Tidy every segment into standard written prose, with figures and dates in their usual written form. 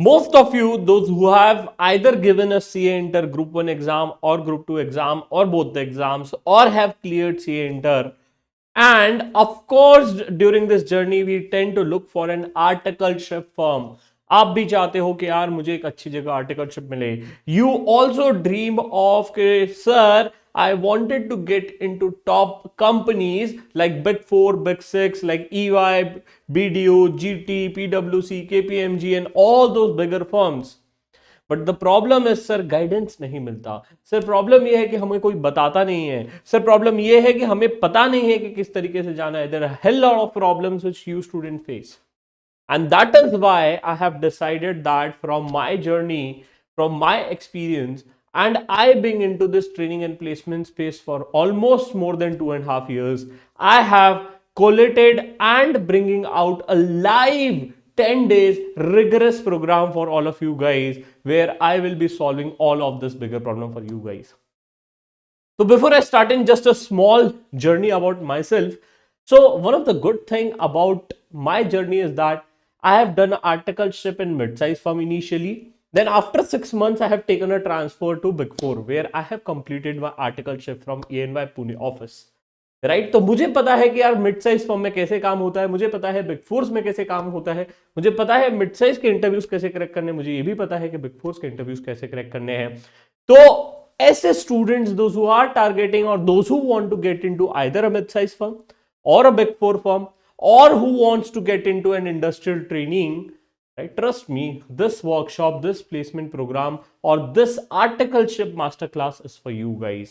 Most of you, those who have either given a CA Inter Group 1 exam or Group 2 exam or both the exams or have cleared CA Inter, and of course during this journey we tend to look for an articleship firm. आप भी चाहते हो कि यार मुझे एक अच्छी जगह आर्टिकलशिप मिले. यू ऑल्सो ड्रीम ऑफ के sir I wanted to get into top companies like Big 4, Big 6, like EY, BDO, GT, PwC, KPMG and all those bigger firms. But the problem is sir guidance नहीं मिलता. Sir problem यह है कि हमें कोई बताता नहीं है. सर प्रॉब्लम यह है कि हमें पता नहीं है कि किस तरीके से जाना है. There are hell lot of problems which you student face. And that is why I have decided that from my journey, from my experience, and I being into this training and placement space for almost more than 2.5 years, I have collated and bringing out a live 10 days rigorous program for all of you guys, where I will be solving all of this bigger problem for you guys. So before I start in just a small journey about myself, so one of the good thing about my journey is that I have done articleship in mid-size firm initially. Then after 6 months, I have taken a transfer to Big 4, where I have completed my articleship from EY Pune office. Right तो मुझे पता है कि यार mid size firm में कैसे काम होता है, मुझे पता है बिग फोर्स में कैसे काम होता है, मुझे पता है मिड साइज के इंटरव्यूज कैसे क्रैक करने, मुझे ये भी पता है कि बिग फोर्स के इंटरव्यूज कैसे क्रैक करने हैं. तो ऐसे students those who are targeting और those who want to get into either a mid size firm और अ बिग फोर फर्म और who wants to get into an industrial training, right, trust me, this workshop, this placement program or this articleship masterclass is for you guys.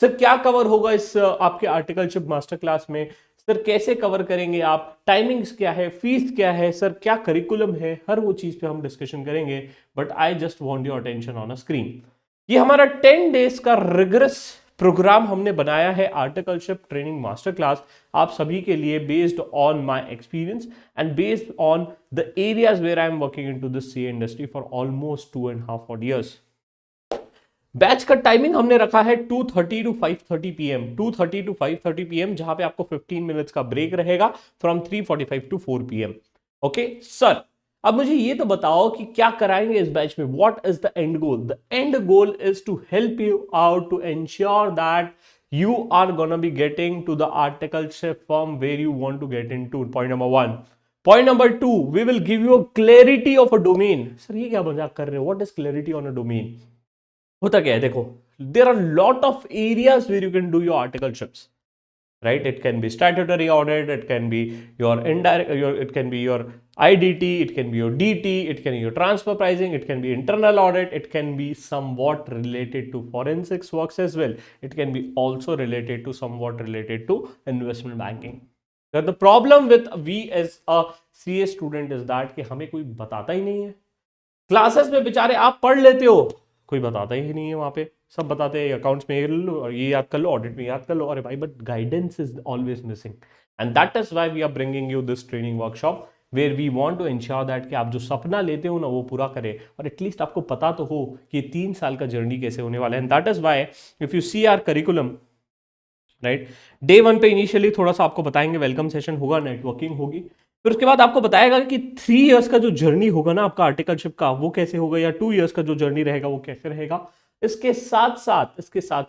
Sir क्या cover होगा इस आपके articleship master class में, sir कैसे cover करेंगे आप, timings क्या है, फीस क्या है, सर क्या करिकुलम है, हर वो चीज पे हम डिस्कशन करेंगे. But I just want your attention on a screen. ये हमारा 10 डेज का रिगरस प्रोग्राम हमने बनाया है, आर्टिकलशिप ट्रेनिंग मास्टर क्लास, आप सभी के लिए based on my experience and based on the areas where I am working into this CA industry for almost 2.5 years. Batch का टाइमिंग हमने रखा है 2:30 to 5:30 PM, 2:30 to 5:30 PM, जहां पे आपको 15 मिनट्स का ब्रेक रहेगा from 3:45 to 4 PM. Okay sir, अब मुझे ये तो बताओ कि क्या कराएंगे इस बैच में, what is the end goal. The end goal is to help you out to ensure that you are gonna be getting to the articleship firm where you want to get into. Point number 1. Point number 2, we will give you a clarity of a domain. Sir ये क्या मजाक कर रहे हो, what is clarity on a domain? होता क्या है देखो, there are lot of areas where you can do your articleships, right? It can be statutory audit, it can be your indirect, it can be your IDT, it can be your DT, it can be your transfer pricing, it can be internal audit, it can be somewhat related to forensics works as well, it can be also related to somewhat related to investment banking. But the problem with we as a CA student is that कि हमें कोई बताता ही नहीं है. Classes में बेचारे आप पढ़ लेते हो, कोई बताता ही नहीं है वहां पे, सब बताते हैं अकाउंट्स में ये लो और ये याद कर लो, ऑडिट में याद कर लो, अरे भाई but guidance is always missing. And that is why we are bringing you this training workshop where we want to ensure that कि आप जो सपना लेते हो ना वो पूरा करें, और एटलीस्ट आपको पता तो हो कि 3 साल का जर्नी कैसे होने वाला है. And that is why if you see our curriculum, right, day 1 पे इनिशियली थोड़ा सा आपको बताएंगे, वेलकम सेशन होगा, नेटवर्किंग होगी, फिर उसके बाद आपको बताएगा कि 3 इयर्स का जो जर्नी होगा ना आपका आर्टिकलशिप का वो कैसे होगा, या 2 इयर्स का जो जर्नी रहेगा वो कैसे रहेगा. इसके साथ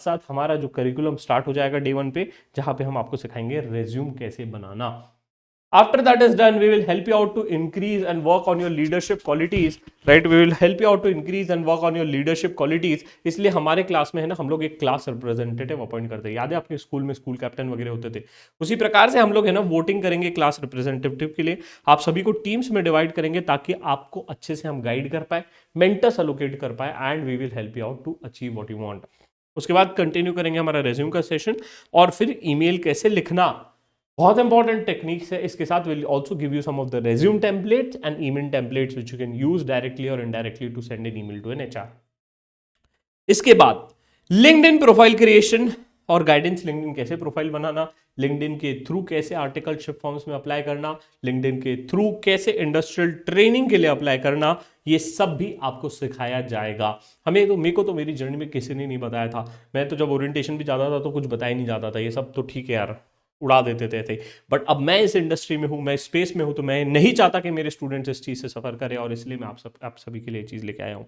साथ हमारा जो करिकुलम स्टार्ट हो जाएगा डे 1 पे, जहां पे हम आपको सिखाएंगे रेज्यूम कैसे बनाना. After that is done, we will help you out to increase and work on your leadership qualities, right? We will help you out to increase and work on your leadership qualities. इसलिए हमारे class में है ना, हम लोग एक class representative appoint करते हैं. याद है आपके स्कूल में स्कूल कैप्टन वगैरह होते थे, उसी प्रकार से हम लोग है ना वोटिंग करेंगे क्लास रिप्रेजेंटेटिव के लिए. आप सभी को टीम्स में डिवाइड करेंगे ताकि आपको अच्छे से हम गाइड कर पाए, मेंटर्स एलोकेट कर पाए, and we will help you out to achieve what you want. उसके बाद कंटिन्यू करेंगे हमारा रेज्यूम का सेशन, और फिर ईमेल कैसे लिखना, बहुत इंपॉर्टेंट टेक्निक्स है. इसके साथ will also give you some of the resume templates and email templates which you can use directly और indirectly to send an email to an HR. इसके बाद लिंक्डइन प्रोफाइल क्रिएशन और गाइडेंस, लिंक्डइन कैसे profile बनाना, LinkedIn के through कैसे articleship forms में apply करना, लिंक्डइन के थ्रू कैसे इंडस्ट्रियल ट्रेनिंग के लिए अप्लाई करना, ये सब भी आपको सिखाया जाएगा. मेरे को तो मेरी जर्नी में किसी ने नहीं बताया था. मैं तो जब ओरिएंटेशन भी जाता था तो कुछ बताया नहीं जाता था. ये सब तो ठीक है यार, उड़ा देते थे ऐसे। बट अब मैं इस इंडस्ट्री में हूँ, मैं स्पेस में हूँ, तो मैं नहीं चाहता कि मेरे स्टूडेंट्स इस चीज़ से सफ़र करें, और इसलिए मैं आप सभी के लिए चीज़ लेके आया हूँ।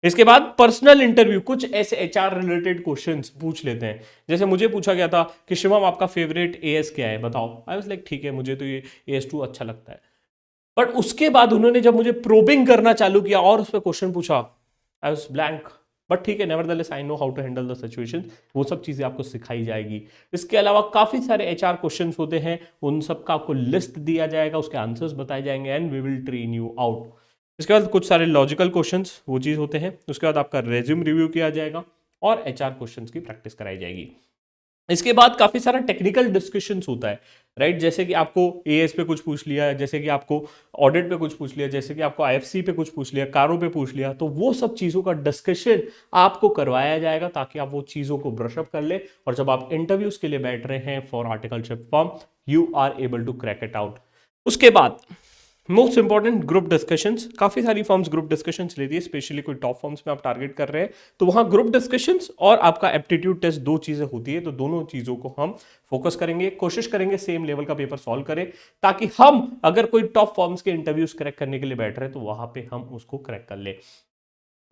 इसके बाद पर्सनल इंटरव्यू, कुछ ऐसे एचआर रिलेटेड क्वेश्चंस पूछ लेते हैं। जैसे मुझे पूछा गया था कि शिवम आपका फेवरेट एएस क्या है बताओ। आई वाज लाइक ठीक है, मुझे तो ये एएस2 अच्छा लगता है। बट उसके बाद उन्होंने जब मुझे प्रोबिंग करना चालू किया और उस पर क्वेश्चन पूछा, आई वाज ब्लैंक। बट ठीक है, nevertheless I know how to handle the situation, वो सब चीज़ें आपको सिखाई जाएगी। इसके अलावा काफ़ी सारे एचआर क्वेश्चंस होते हैं, उन सब का आपको लिस्ट दिया जाएगा, उसके आंसर्स बताए जाएंगे, and we will train you out. इसके बाद कुछ सारे लॉजिकल क्वेश्चंस वो चीज़ होते हैं। उसके बाद आपका रेज्यूम रिव्यू किया जाएगा और एचआर क्वेश्चंस की प्रैक्टिस कराई जाएगी। इसके बाद काफी सारा टेक्निकल डिस्कशंस होता है, राइट। जैसे कि आपको एएस पे कुछ पूछ लिया, जैसे कि आपको ऑडिट पे कुछ पूछ लिया, जैसे कि आपको आईएफसी पे कुछ पूछ लिया, कारों पे पूछ लिया, तो वो सब चीज़ों का डिस्कशन आपको करवाया जाएगा ताकि आप वो चीज़ों को ब्रशअप कर ले, और जब आप इंटरव्यूज के लिए बैठ रहे हैं for articleship form, you are able to crack it out. उसके बाद मोस्ट इंपॉर्टेंट ग्रुप डिस्कशंस, काफी सारी फॉर्म्स ग्रुप डिस्कशंस लेती है, स्पेशली कोई टॉप फॉर्म्स में आप टारगेट कर रहे हैं तो वहां ग्रुप डिस्कशंस और आपका एप्टीट्यूड टेस्ट, दो चीजें होती है, तो दोनों चीजों को हम फोकस करेंगे, कोशिश करेंगे सेम लेवल का पेपर सॉल्व करें, ताकि हम अगर कोई टॉप फॉर्म्स के इंटरव्यूज क्रैक करने के लिए बैठ रहे हैं तो वहां पे हम उसको क्रैक कर ले।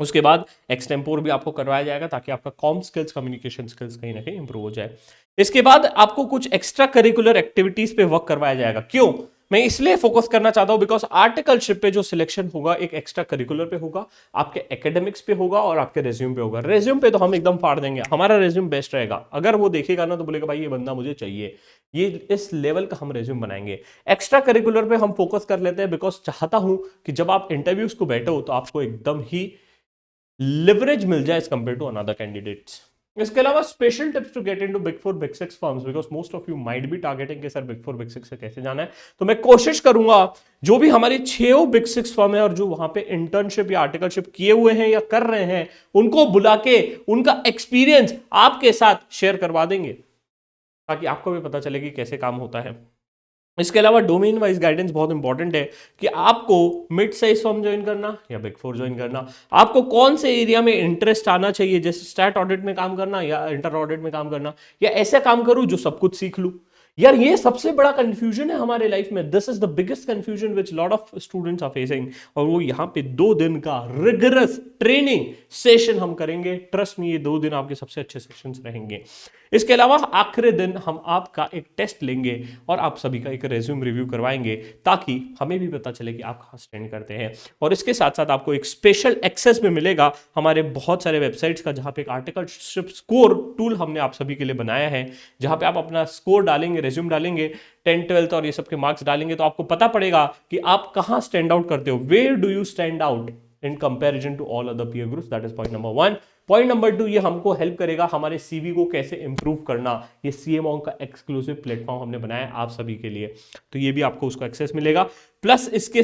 उसके बाद एक्सटेम्पोर भी आपको करवाया जाएगा ताकि आपका कॉम स्किल्स, कम्युनिकेशन स्किल्स कहीं ना कहीं इंप्रूव हो जाए। इसके बाद आपको कुछ एक्स्ट्रा करिकुलर एक्टिविटीज पे वर्क करवाया जाएगा। क्यों मैं इसलिए फोकस करना चाहता हूं, बिकॉज आर्टिकलशिप पे जो सिलेक्शन होगा एक एक्स्ट्रा करिकुलर पे होगा, आपके एकेडमिक्स पे होगा और आपके रेज्यूम पे होगा। रेज्यूम पे तो हम एकदम फाड़ देंगे, हमारा रेज्यूम बेस्ट रहेगा, अगर वो देखेगा ना तो बोलेगा भाई ये बंदा मुझे चाहिए, ये इस लेवल का हम रेज्यूम बनाएंगे। एक्स्ट्रा करिकुलर पे हम फोकस कर लेते हैं बिकॉज चाहता हूं कि जब आप इंटरव्यूज को बैठो तो आपको एकदम ही लिवरेज मिल जाए as compare to another candidates. इसके अलावा special tips to get into big 4 big 6 firms, because most of you might be targeting कि सर बिग 4 बिग 6 से कैसे जाना है, तो मैं कोशिश करूंगा जो भी हमारी 6 बिग 6 फर्म है और जो वहां पे इंटर्नशिप या आर्टिकलशिप किए हुए हैं या कर रहे हैं, उनको बुला के उनका एक्सपीरियंस आपके साथ शेयर करवा देंगे ताकि आपको भी पता चले कि कैसे काम होता है। इसके अलावा डोमेन वाइज गाइडेंस बहुत इंपॉर्टेंट है कि आपको मिड साइज फर्म ज्वाइन करना या बिग 4 ज्वाइन करना, आपको कौन से एरिया में इंटरेस्ट आना चाहिए, जैसे स्टैट ऑडिट में काम करना या इंटर ऑडिट में काम करना, या ऐसे काम करूं जो सब कुछ सीख लूं। यार ये सबसे बड़ा कंफ्यूजन है हमारे लाइफ में, this is the biggest confusion which lot of students are facing, और वो यहाँ पे 2 दिन का रिगरस ट्रेनिंग सेशन हम करेंगे। ट्रस्ट मी, ये 2 दिन आपके सबसे अच्छे सेशंस रहेंगे। इसके अलावा आखिरी दिन हम आपका एक टेस्ट लेंगे और आप सभी का एक रेज्यूम रिव्यू करवाएंगे ताकि हमें भी पता चले कि आप कहाँ स्टैंड करते हैं। और इसके साथ साथ आपको एक स्पेशल एक्सेस भी मिलेगा हमारे बहुत सारे वेबसाइट्स का, जहाँ पे एक आर्टिकलशिप स्कोर टूल हमने आप सभी के लिए बनाया है, जहाँ पे आप अपना स्कोर डालेंगे, रेज्यूम डालेंगे, 10th 12th और ये सब के मार्क्स डालेंगे, तो आपको पता पड़ेगा कि आप कहाँ स्टैंड आउट करते हो, where do you stand out in comparison to all other peer groups. That is point number 1। Point number 2, ये हमको हेल्प करेगा हमारे सीवी को कैसे इंप्रूव करना। ये सीएमओंग का एक्सक्लूसिव प्लेटफॉर्म हमने बनाया है आप सभी के लिए, तो ये भी आपको उसका एक्सेस मिलेगा। प्लस इसके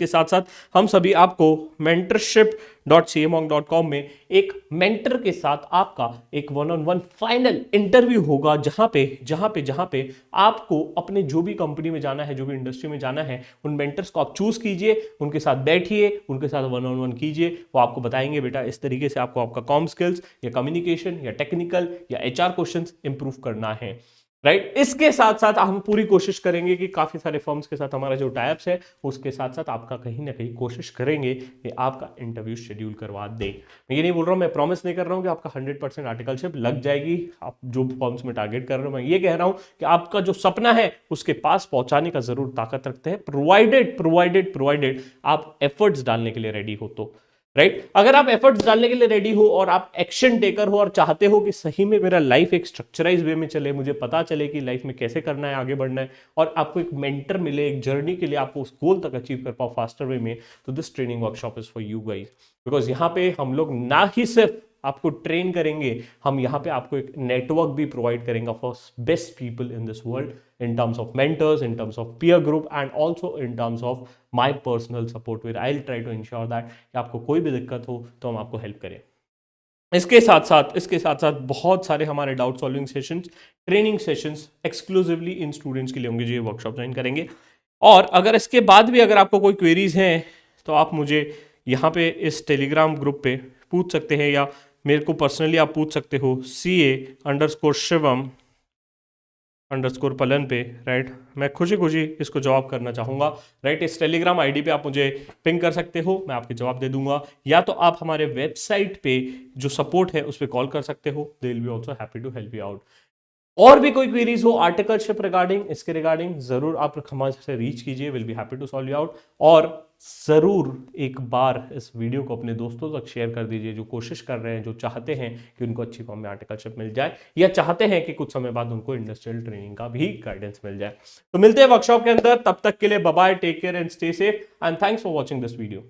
साथ साथ हम सभी आपको mentorship.cmong.com में एक मेंटर के साथ आपका एक 1-on-1 फाइनल इंटरव्यू होगा, जहां पे आपको अपने जो भी कंपनी में जाना है, जो भी इंडस्ट्री में जाना है, उन मेंटर्स को आप चूज कीजिए, उनके साथ बैठिए, उनके साथ 1-on-1 कीजिए। वो आपको बताएंगे बेटा इस तरीके से आपको आपका कॉम स्किल्स या कम्युनिकेशन या टेक्निकल या एचआर क्वेश्चंस इंप्रूव करना है, राइट। इसके साथ साथ हम पूरी कोशिश करेंगे कि काफी सारे फर्म्स के साथ हमारा जो टाइप्स है उसके साथ साथ आपका कहीं ना कहीं कोशिश करेंगे कि आपका इंटरव्यू शेड्यूल करवा दें। मैं ये नहीं बोल रहा हूं, मैं प्रॉमिस नहीं कर रहा हूं कि आपका 100% आर्टिकलशिप लग जाएगी आप जो फर्म्स में टारगेट कर रहे हो। मैं ये कह रहा हूं कि आपका जो सपना है उसके पास पहुंचाने का जरूर ताकत रखते हैं, प्रोवाइडेड आप एफर्ट्स डालने के लिए रेडी हो तो, राइट। अगर आप एफर्ट्स डालने के लिए रेडी हो और आप एक्शन टेकर हो और चाहते हो कि सही में मेरा लाइफ एक स्ट्रक्चराइज वे में चले, मुझे पता चले कि लाइफ में कैसे करना है, आगे बढ़ना है, और आपको एक मेंटर मिले एक जर्नी के लिए, आपको उस गोल तक अचीव कर पाओ फास्टर वे में, तो this training workshop is for you guys. Because यहाँ पे हम लोग ना ही सिर्फ आपको ट्रेन करेंगे, हम यहाँ पे आपको एक नेटवर्क भी प्रोवाइड करेंगे for best people in this world, in terms of mentors, in terms of peer group, and also in terms of my personal support, where I'll try to ensure that कि आपको कोई भी दिक्कत हो तो हम आपको हेल्प करें। इसके साथ साथ बहुत सारे हमारे doubt solving sessions, training sessions exclusively in students के लिए होंगे जो ये वर्कशॉप ज्वाइन करेंगे। और अगर इसके बाद भी अगर आपको कोई क्वेरीज हैं तो आप मुझे यहाँ पे इस टेलीग्राम ग्रुप पे पूछ सकते हैं, या मेरे को पर्सनली आप पूछ सकते हो, CA_Shivam अंडरस्कोर पलन पे, राइट, मैं खुशी खुशी इसको जवाब करना चाहूँगा, राइट। इस टेलीग्राम आईडी पे आप मुझे पिंग कर सकते हो, मैं आपके जवाब दे दूंगा, या तो आप हमारे वेबसाइट पे जो सपोर्ट है उस पर कॉल कर सकते हो, they will be also happy to help you out. और भी कोई क्वेरीज हो आर्टिकलशिप रिगार्डिंग, इसके रिगार्डिंग जरूर आप हमारे से रीच कीजिए, will be happy to solve you out. और जरूर एक बार इस वीडियो को अपने दोस्तों तक शेयर कर दीजिए जो कोशिश कर रहे हैं, जो चाहते हैं कि उनको अच्छी फॉर्म में आर्टिकलशिप मिल जाए, या चाहते हैं कि कुछ समय बाद उनको इंडस्ट्रियल ट्रेनिंग का भी गाइडेंस मिल जाए। तो मिलते हैं वर्कशॉप के अंदर, तब तक के लिए bye bye, take care and stay safe, and thanks for watching this video.